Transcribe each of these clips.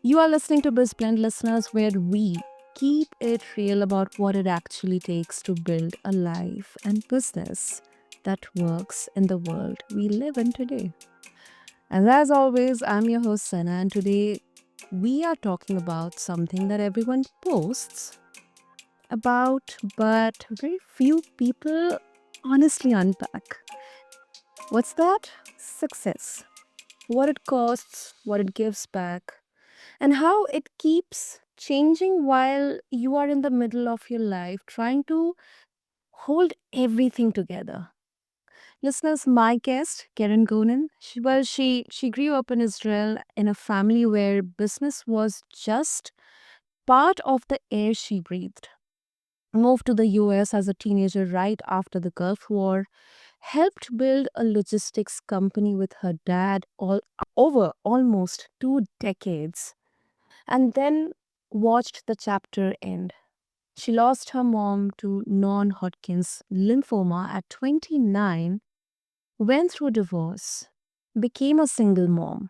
You are listening to BizBlend listeners, where we keep it real about what it actually takes to build a life and business that works in the world we live in today. And as always, I'm your host Sana, and today we are talking about something that everyone posts about, but very few people honestly unpack. What's that? Success. What it costs, what it gives back, and how it keeps changing while you are in the middle of your life trying to hold everything together. Listeners, my guest, Keren Gonen, she grew up in Israel in a family where business was just part of the air she breathed. Moved to the US as a teenager right after the Gulf War, helped build a logistics company with her dad all over almost 2 decades, and then watched the chapter end. She lost her mom to non-Hodgkin's lymphoma at 29, went through divorce, became a single mom,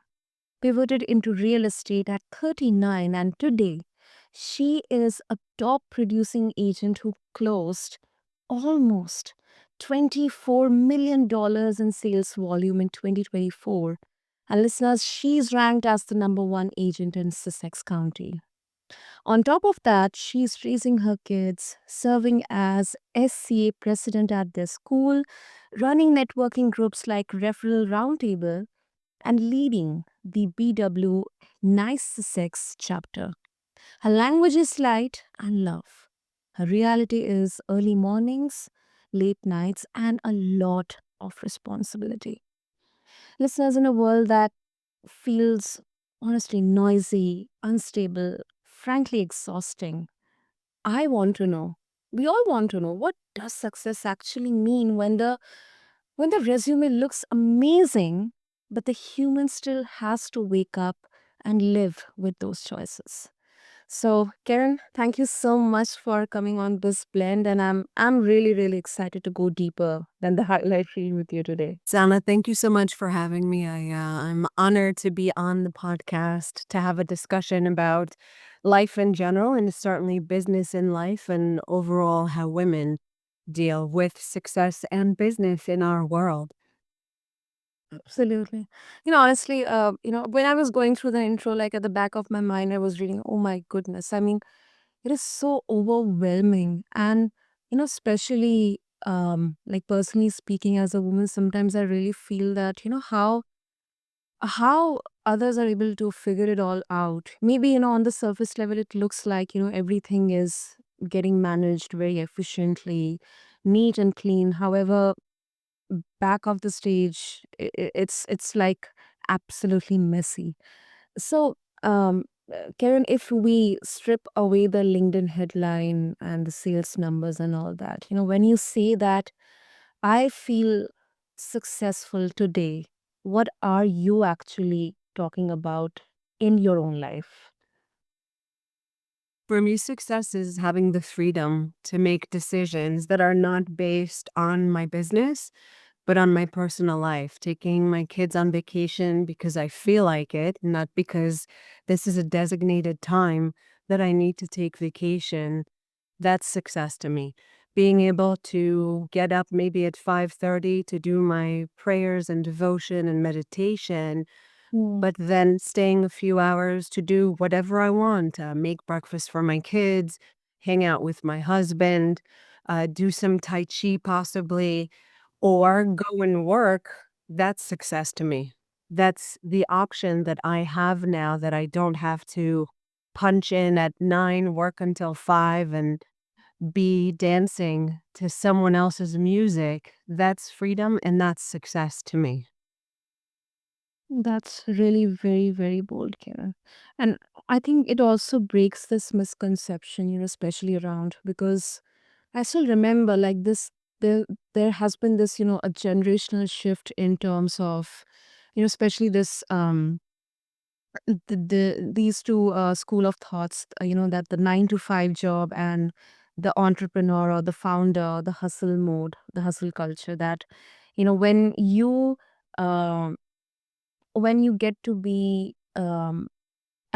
pivoted into real estate at 39, and today she is a top producing agent who closed almost $24 million in sales volume in 2024. And listeners, she's ranked as the number one agent in Sussex County. On top of that, she's raising her kids, serving as SCA president at their school, running networking groups like Referral Roundtable, and leading the BW Nice Sussex chapter. Her language is light and love. Her reality is early mornings, late nights, and a lot of responsibility. Listeners, in a world that feels honestly noisy, unstable, frankly exhausting, I want to know. We all want to know, what does success actually mean when the resume looks amazing, but the human still has to wake up and live with those choices. So, Karen, thank you so much for coming on this blend, and I'm really excited to go deeper than the highlight reel with you today. Sana, thank you so much for having me. I'm honored to be on the podcast to have a discussion about life in general and certainly business in life and overall how women deal with success and business in our world. Absolutely. Honestly, when I was going through the intro, like at the back of my mind, I was reading, oh my goodness. I mean, it is so overwhelming. And, especially like personally speaking as a woman, sometimes I really feel that, how others are able to figure it all out. Maybe, on the surface level, it looks like, everything is getting managed very efficiently, neat and clean. However, back of the stage, it's like absolutely messy. So, Karen, if we strip away the LinkedIn headline and the sales numbers and all that, when you say that I feel successful today, what are you actually talking about in your own life? For me, success is having the freedom to make decisions that are not based on my business, but on my personal life, taking my kids on vacation because I feel like it, not because this is a designated time that I need to take vacation. That's success to me. Being able to get up maybe at 5:30 to do my prayers and devotion and meditation, Hmm. but then staying a few hours to do whatever I want, make breakfast for my kids, hang out with my husband, do some Tai Chi possibly, or go and work. That's success to me. That's the option that I have now that I don't have to punch in at 9, work until 5, and be dancing to someone else's music. That's freedom and that's success to me. That's really very bold, Karen. And I think it also breaks this misconception, especially around, because I still remember like this there has been this, a generational shift in terms of, especially this these two school of thoughts, that the 9 to 5 job and the entrepreneur or the founder, the hustle mode, the hustle culture, that when you um when you get to be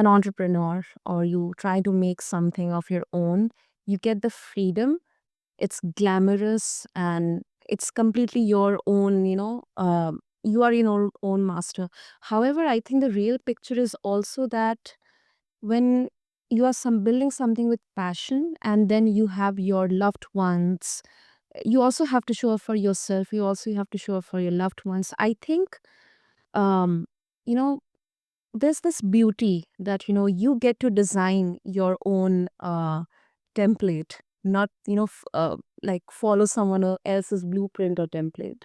an entrepreneur or you try to make something of your own, you get the freedom. It's glamorous and it's completely your own, you are your own master. However, I think the real picture is also that when you are building something with passion and then you have your loved ones, you also have to show up for yourself, you also have to show up for your loved ones. I think um you know there's this beauty that you get to design your own template, not like follow someone else's blueprint or template.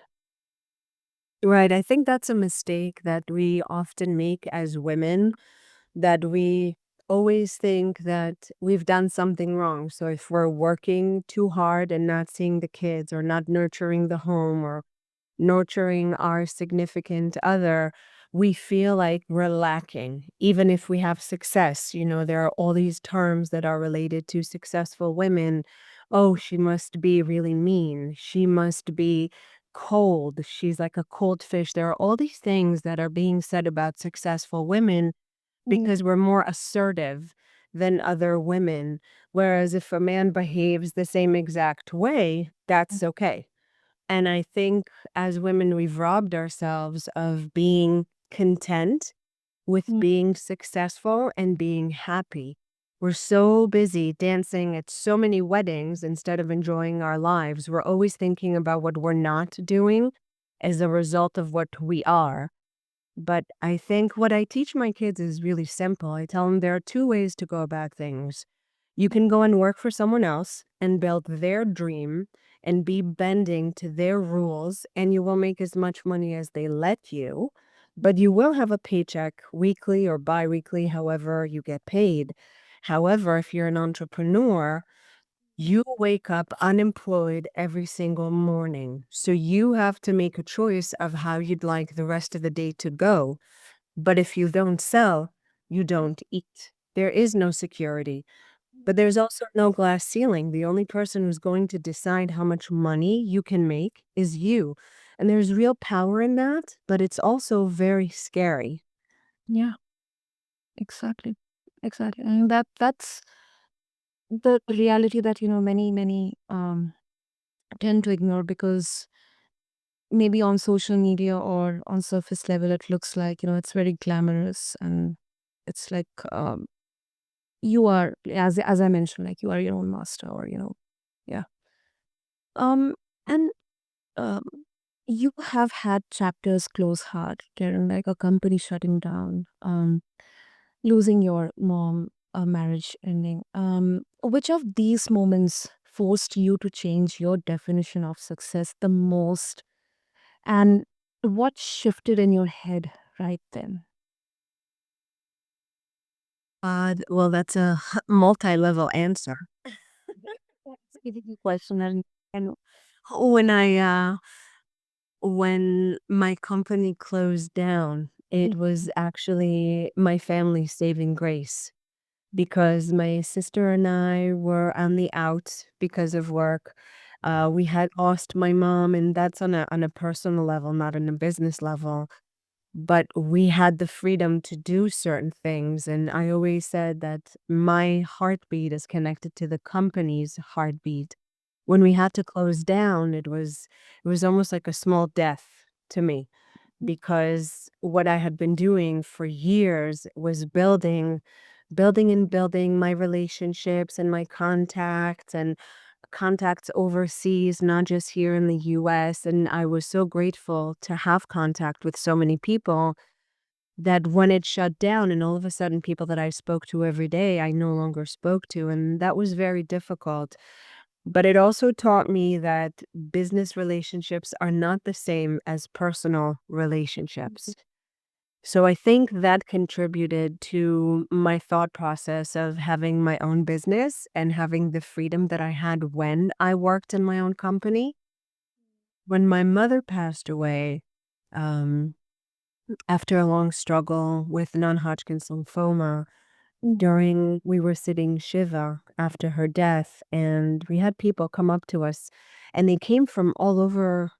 Right. I think that's a mistake that we often make as women, that we always think that we've done something wrong. So if we're working too hard and not seeing the kids or not nurturing the home or nurturing our significant other, we feel like we're lacking, even if we have success. There are all these terms that are related to successful women. Oh, she must be really mean. She must be cold. She's like a cold fish. There are all these things that are being said about successful women Mm. because we're more assertive than other women. Whereas if a man behaves the same exact way, that's okay. And I think as women, we've robbed ourselves of being content with Mm. being successful and being happy. We're so busy dancing at so many weddings instead of enjoying our lives. We're always thinking about what we're not doing as a result of what we are. But I think what I teach my kids is really simple. I tell them there are two ways to go about things. You can go and work for someone else and build their dream and be bending to their rules, and you will make as much money as they let you, but you will have a paycheck weekly or biweekly, however you get paid. However, if you're an entrepreneur, you wake up unemployed every single morning. So you have to make a choice of how you'd like the rest of the day to go. But if you don't sell, you don't eat. There is no security. But there's also no glass ceiling. The only person who's going to decide how much money you can make is you. And there's real power in that, but it's also very scary. Yeah, exactly. Exactly. And that's the reality that many tend to ignore, because maybe on social media or on surface level it looks like it's very glamorous, and it's like you are, as I mentioned, like you are your own master, or yeah. And um you have had chapters close hard, Karen, like a company shutting down, losing your mom, a marriage ending. Which of these moments forced you to change your definition of success the most, and what shifted in your head right then? Well, that's a multi-level answer. That's a difficult question, and When when my company closed down, it was actually my family's saving grace because my sister and I were on the out because of work. We had lost my mom, and that's on a personal level, not on a business level. But we had the freedom to do certain things, and I always said that my heartbeat is connected to the company's heartbeat. When we had to close down, it was almost like a small death to me because what I had been doing for years was building and building my relationships and my contacts and contacts overseas, not just here in the US. And I was so grateful to have contact with so many people that when it shut down and all of a sudden people that I spoke to every day, I no longer spoke to. And that was very difficult. But it also taught me that business relationships are not the same as personal relationships. So I think that contributed to my thought process of having my own business and having the freedom that I had when I worked in my own company. When my mother passed away, um, after a long struggle with non-Hodgkin's lymphoma, during we were sitting Shiva after her death, and we had people come up to us, and they came from all over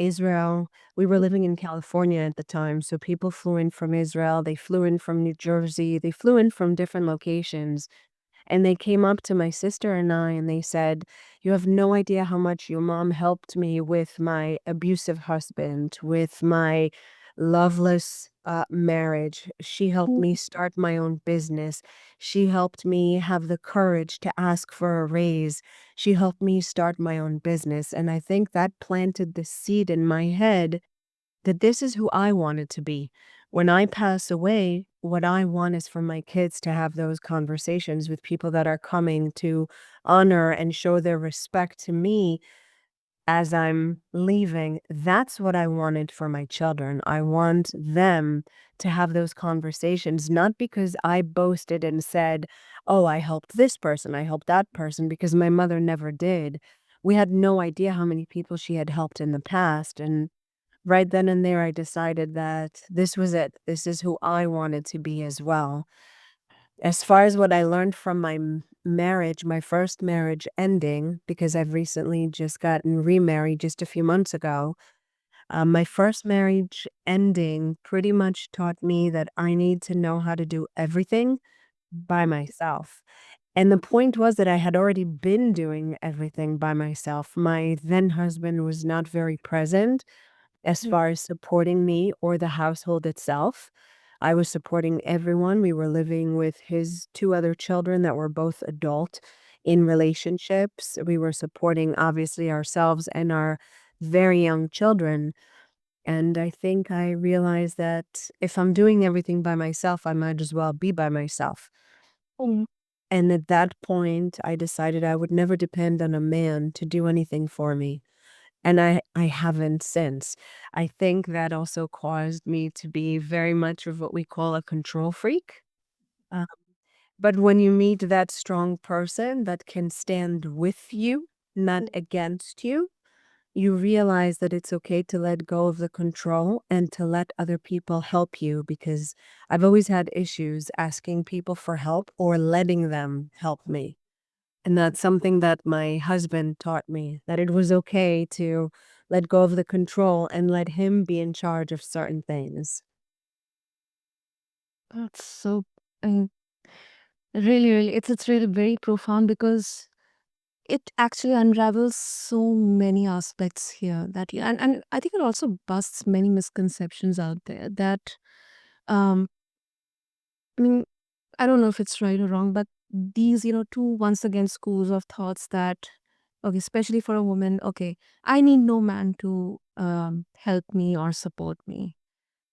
Israel. We were living in California at the time, so people flew in from Israel, they flew in from New Jersey, they flew in from different locations. And they came up to my sister and I and they said, "You have no idea how much your mom helped me with my abusive husband, with my loveless marriage. She helped Mm. me start my own business. She helped me have the courage to ask for a raise. She helped me start my own business." And I think that planted the seed in my head that this is who I wanted to be. When I pass away, what I want is for my kids to have those conversations with people that are coming to honor and show their respect to me as I'm leaving. That's what I wanted for my children. I want them to have those conversations, not because I boasted and said, "Oh, I helped this person, I helped that person," because my mother never did. We had no idea how many people she had helped in the past. And right then and there, I decided that this was it. This is who I wanted to be as well. As far as what I learned from my marriage, my first marriage ending, because I've recently just gotten remarried just a few months ago, my first marriage ending pretty much taught me that I need to know how to do everything by myself. And the point was that I had already been doing everything by myself. My then husband was not very present as Mm. far as supporting me or the household itself. I was supporting everyone. We were living with his 2 other children that were both adult in relationships. We were supporting, obviously, ourselves and our very young children. And I think I realized that if I'm doing everything by myself, I might as well be by myself. Mm. And at that point, I decided I would never depend on a man to do anything for me. And I haven't since. I think that also caused me to be very much of what we call a control freak. Uh, but when you meet that strong person that can stand with you, not against you, you realize that it's okay to let go of the control and to let other people help you, because I've always had issues asking people for help or letting them help me. And that's something that my husband taught me, that it was okay to let go of the control and let him be in charge of certain things. That's so, and really, really, it's really very profound because it actually unravels so many aspects here that you, and I think it also busts many misconceptions out there that um I mean, I don't know if it's right or wrong, but these, two once again schools of thoughts that, okay, especially for a woman, okay, I need no man to help me or support me.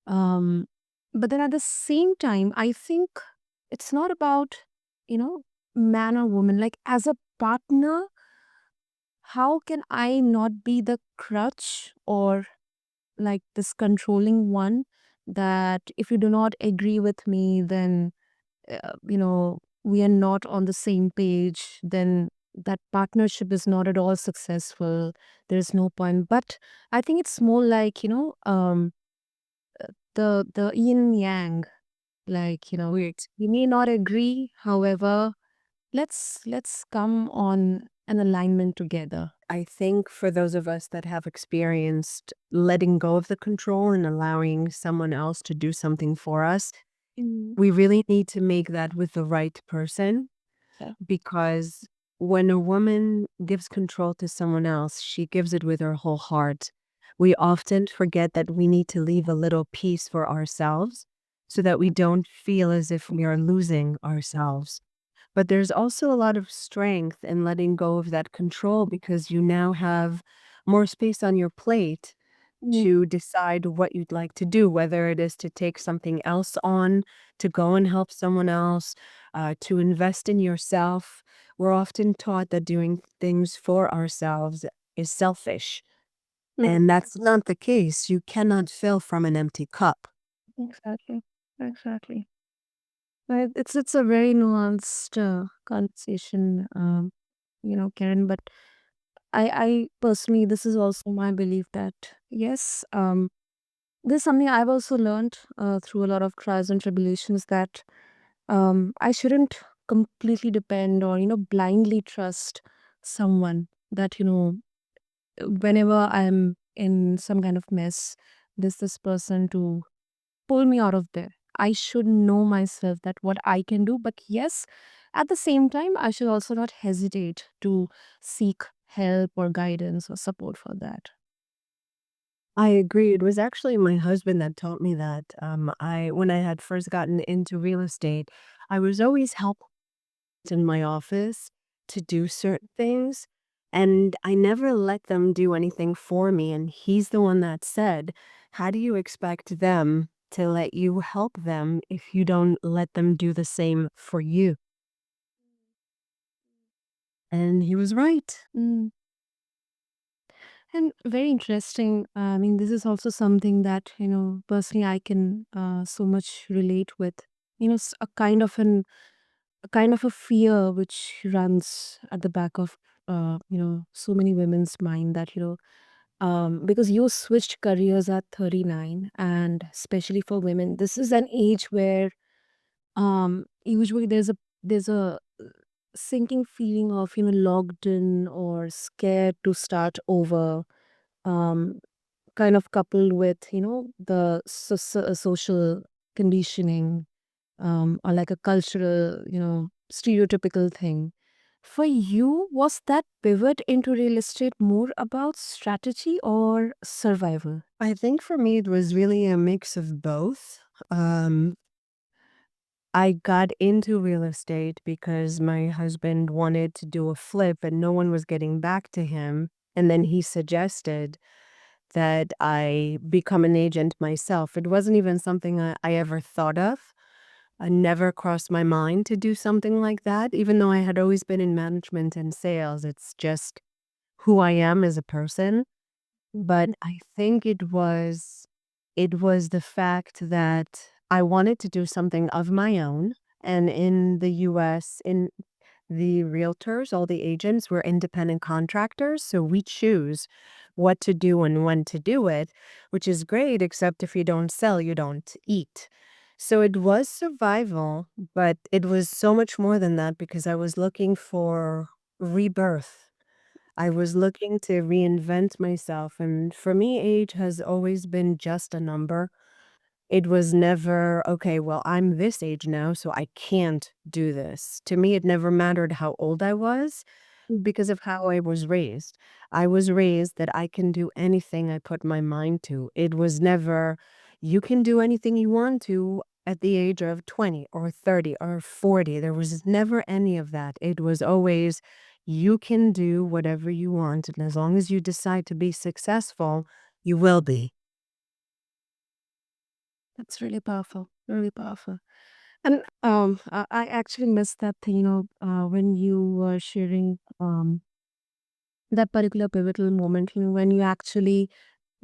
Um, but then at the same time, I think it's not about, you know, man or woman. Like as a partner, how can I not be the crutch or like this controlling one that if you do not agree with me, then we are not on the same page, then that partnership is not at all successful. There's no point. But I think it's more like, the yin and yang. Like, Wait. we may not agree. However, let's come on an alignment together. I think for those of us that have experienced letting go of the control and allowing someone else to do something for us, Mm. we really need to make that with the right person, Yeah. because when a woman gives control to someone else, she gives it with her whole heart. We often forget that we need to leave a little piece for ourselves so that we don't feel as if we are losing ourselves. But there's also a lot of strength in letting go of that control, because you now have more space on your plate Mm. to decide what you'd like to do, whether it is to take something else on, to go and help someone else, to invest in yourself. We're often taught that doing things for ourselves is selfish, Mm. and that's not the case. You cannot fill from an empty cup. Exactly. Exactly. Right. It's a very nuanced conversation, Karen. But I personally, this is also my belief that yes, this is something I've also learned through a lot of trials and tribulations that I shouldn't completely depend or blindly trust someone that whenever I'm in some kind of mess, there's this person to pull me out of there. I should know myself that what I can do, but yes, at the same time, I should also not hesitate to seek help or guidance or support for that. I agree. It was actually my husband that taught me that. I when I had first gotten into real estate, I was always helped in my office to do certain things, and I never let them do anything for me. And he's the one that said, "How do you expect them to let you help them if you don't let them do the same for you?" And he was right. Mm. And very interesting. I mean, this is also something that, personally I can so much relate with. A kind of a fear which runs at the back of, so many women's mind that, because you switched careers at 39, and especially for women, this is an age where usually there's a sinking feeling of, logged in or scared to start over, um, kind of coupled with, the social conditioning, or like a cultural, stereotypical thing. For you, was that pivot into real estate more about strategy or survival? I think for me, it was really a mix of both. Um, I got into real estate because my husband wanted to do a flip and no one was getting back to him. And then he suggested that I become an agent myself. It wasn't even something I ever thought of. I never crossed my mind to do something like that, even though I had always been in management and sales. It's just who I am as a person. But I think it was the fact that I wanted to do something of my own. And in the US, in the realtors, all the agents were independent contractors. So we choose what to do and when to do it, which is great, except if you don't sell, you don't eat. So it was survival, but it was so much more than that because I was looking for rebirth. I was looking to reinvent myself. And for me, age has always been just a number. It was never, okay, well, I'm this age now, so I can't do this. To me, it never mattered how old I was because of how I was raised. I was raised that I can do anything I put my mind to. It was never, you can do anything you want to at the age of 20 or 30 or 40. There was never any of that. It was always, you can do whatever you want. And as long as you decide to be successful, you will be. That's really powerful, really powerful. And I actually missed that thing, when you were sharing that particular pivotal moment, when you actually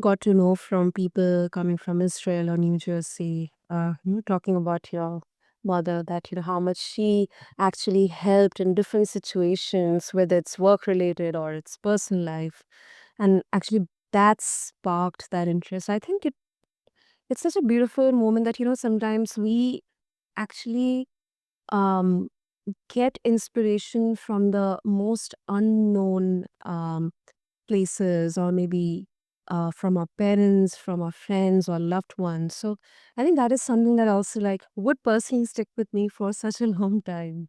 got to know from people coming from Israel or New Jersey, you were talking about your mother, that, how much she actually helped in different situations, whether it's work related or it's personal life. And actually, that sparked that interest. I think it's such a beautiful moment that, sometimes we actually um, get inspiration from the most unknown places, or maybe from our parents, from our friends or loved ones. So I think that is something that also like would personally stick with me for such a long time.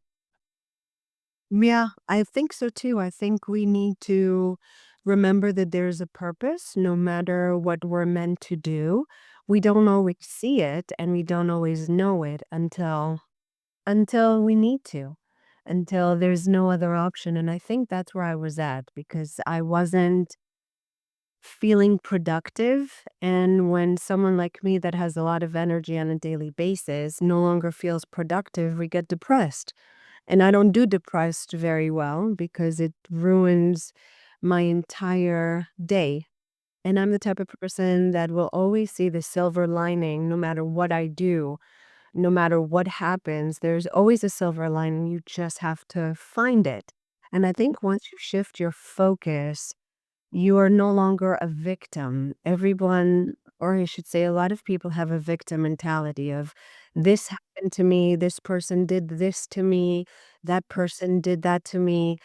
Yeah, I think so too. I think we need to remember that there's a purpose no matter what we're meant to do. We don't always see it and we don't always know it until we need to, until there's no other option. And I think that's where I was at because I wasn't feeling productive. And when someone like me that has a lot of energy on a daily basis no longer feels productive, we get depressed. And I don't do depressed very well because it ruins my entire day. And I'm the type of person that will always see the silver lining no matter what I do, no matter what happens. There's always a silver lining. You just have to find it. And I think once you shift your focus, you are no longer a victim. Everyone, or I should say, a lot of people have a victim mentality of this happened to me, this person did this to me, that person did that to me.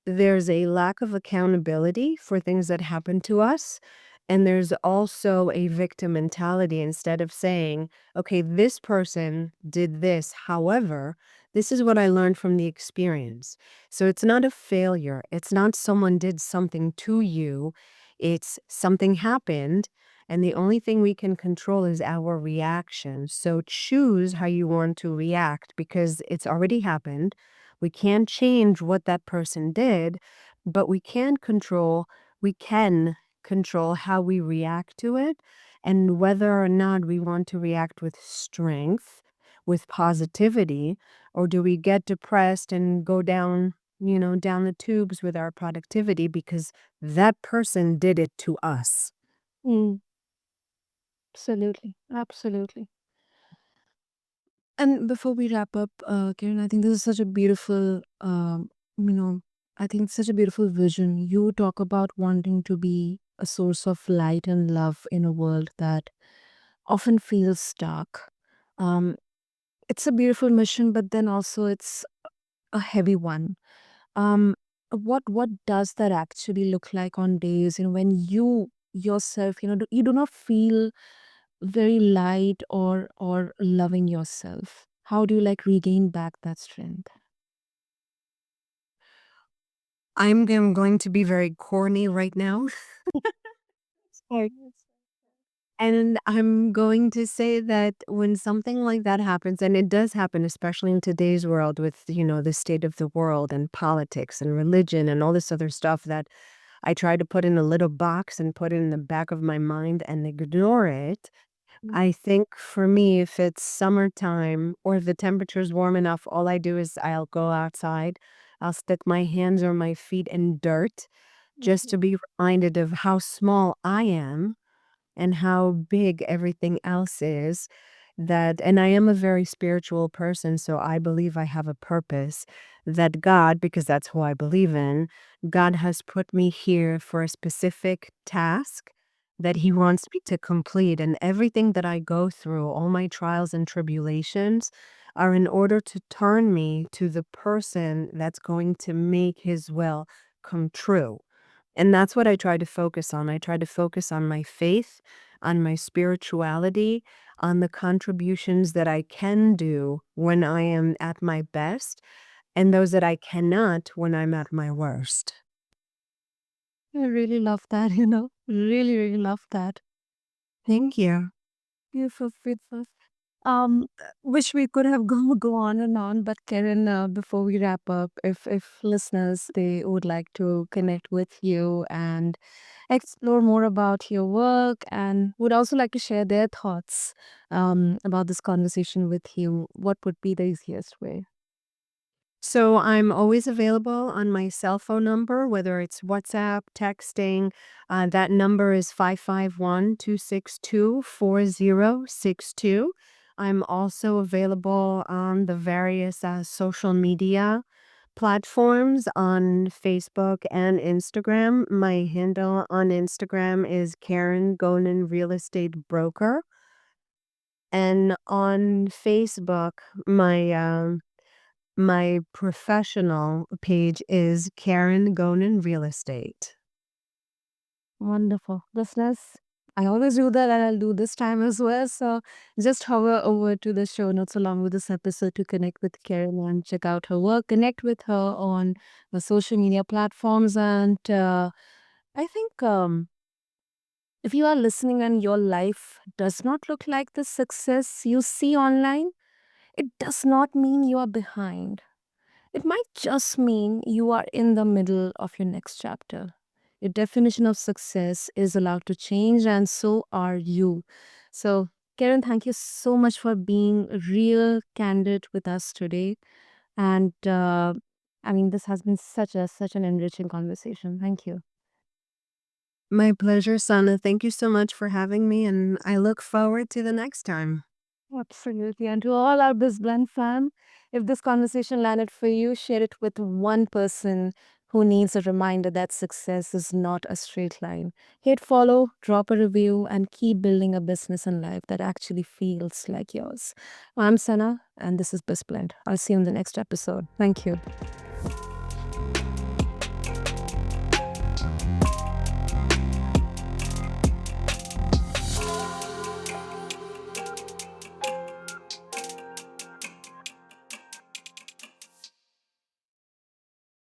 There's a lack of accountability for things that happen to us. And there's also a victim mentality instead of saying, okay, this person did this. However, this is what I learned from the experience. So it's not a failure. It's not someone did something to you. It's something happened. And the only thing we can control is our reaction. So choose how you want to react because it's already happened. We can't change what that person did, but we can control how we react to it and whether or not we want to react with strength, with positivity, or do we get depressed and go down the tubes with our productivity because that person did it to us. Mm, absolutely. Absolutely. And before we wrap up, Karen, I think this is such a beautiful, you know, I think it's such a beautiful vision. You talk about wanting to be a source of light and love in a world that often feels dark. Um, it's a beautiful mission, but then also it's a heavy one. Um, what does that actually look like on days, when you yourself, you do not feel very light or loving yourself? How do you like regain back that strength? I'm going to be very corny right now. Sorry. And I'm going to say that when something like that happens, and it does happen, especially in today's world with the state of the world and politics and religion and all this other stuff that I try to put in a little box and put it in the back of my mind and ignore it. Mm, I think for me, if it's summertime or if the temperature's warm enough, all I do is I'll go outside. I'll stick my hands or my feet in dirt just mhm. to be reminded of how small I am and how big everything else is. And I am a very spiritual person, so I believe I have a purpose that God, because that's who I believe in, God has put me here for a specific task that He wants me to complete. And everything that I go through, all my trials and tribulations, are in order to turn me to the person that's going to make His will come true. And that's what I try to focus on. I try to focus on my faith, on my spirituality, on the contributions that I can do when I am at my best, and those that I cannot when I'm at my worst. I really love that, really, really love that. Thank you. Beautiful, beautiful. Wish we could have go on and on, but Karen, before we wrap up, if listeners they would like to connect with you and explore more about your work and would also like to share their thoughts about this conversation with you, what would be the easiest way? So I'm always available on my cell phone number, whether it's WhatsApp, texting. That number is 551-262-4062. I'm also available on the various social media platforms on Facebook and Instagram. My handle on Instagram is Keren Gonen Real Estate Broker. And on Facebook, my professional page is Keren Gonen Real Estate. Wonderful. Listeners, I always do that and I'll do this time as well. So just hover over to the show notes along with this episode to connect with Karen and check out her work, connect with her on the social media platforms. And I think if you are listening and your life does not look like the success you see online, it does not mean you are behind. It might just mean you are in the middle of your next chapter. Your definition of success is allowed to change, and so are you. So, Karen, thank you so much for being real candid with us today. And I mean, this has been such an enriching conversation. Thank you. My pleasure, Sana. Thank you so much for having me, and I look forward to the next time. Absolutely. And to all our BizBlend fam, if this conversation landed for you, share it with one person who needs a reminder that success is not a straight line. Hit follow, drop a review, and keep building a business and life that actually feels like yours. I'm Sana, and this is BizBlend. I'll see you in the next episode. Thank you.